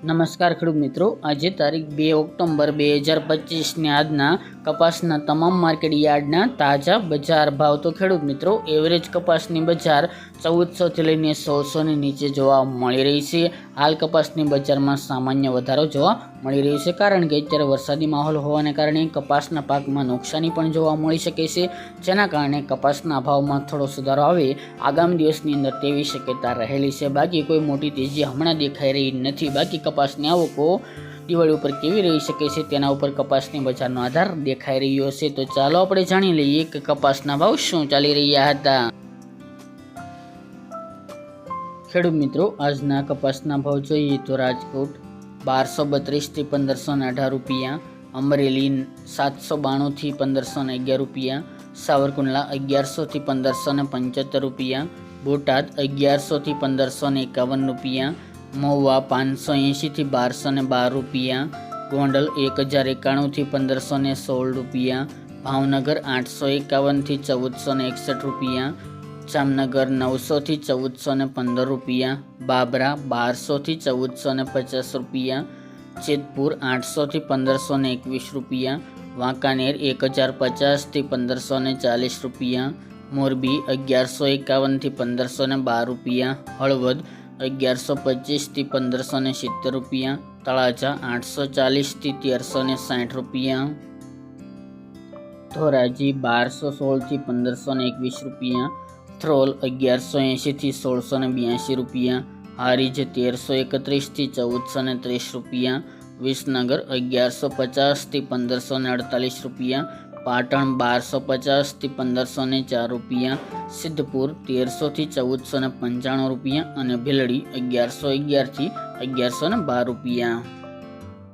નમસ્કાર ખેડૂત મિત્રો, આજે તારીખ 2 ઓક્ટોબર 2025 આજના કપાસના તમામ માર્કેટ યાર્ડના તાજા બજાર ભાવ. તો ખેડૂત મિત્રો, એવરેજ કપાસની બજાર 1400 થી લઈને 1600 નીચે જોવા મળી રહી છે. હાલ કપાસની બજારમાં સામાન્ય વધારો જોવા મળી રહ્યો છે, કારણ કે અત્યારે વરસાદી માહોલ હોવાને કારણે કપાસના પાકમાં નુકસાની પણ જોવા મળી શકે છે, જેના કારણે કપાસના ભાવમાં થોડો સુધારો આવે આગામી દિવસની અંદર તેવી શક્યતા રહેલી છે. બાકી કોઈ મોટી તેજી હમણાં દેખાઈ રહી નથી. બાકી કપાસની આવકો દિવાળી ઉપર કેવી રહી શકે છે તેના ઉપર કપાસની બજારનો આધાર દેખાઈ રહ્યો છે. તો ચાલો આપણે જાણી લઈએ કે કપાસના ભાવ શું ચાલી રહ્યા હતા. ખેડૂત મિત્રો, આજના કપાસના ભાવ જોઈએ તો રાજકોટ 1232 થી 1518 રૂપિયા, અમરેલી 792 થી 1511 રૂપિયા, સાવરકુંડલા 1100 થી 1575 રૂપિયા, બોટાદ 1100 થી 1551 રૂપિયા, મહુવા 580 થી 1212 રૂપિયા, ગોંડલ 1091 થી 1516 રૂપિયા, ભાવનગર 851 થી 1461 રૂપિયા, જામનગર 900 થી 1415 રૂપિયા, બાબરા 1200 થી 1450 રૂપિયા, જેતપુર 800 થી 1521 રૂપિયા, વાંકાનેર 1050 થી 1540 રૂપિયા, મોરબી 1151 થી 1512 રૂપિયા, હળવદ 1125 થી 1570 રૂપિયા, તળાજા 840 થી 1360 રૂપિયા, ધોરાજી 1216 થી 1521 રૂપિયા, થ્રોલ 1180 થી 1682 રૂપિયા, હારીજ 1331 થી 1430 રૂપિયા, વિસનગર 1150 થી 1548 રૂપિયા, પાટણ 1250 થી 1504 રૂપિયા, સિદ્ધપુર 1300 થી 1495 રૂપિયા અને ભીલડી 1111 થી 1112 રૂપિયા.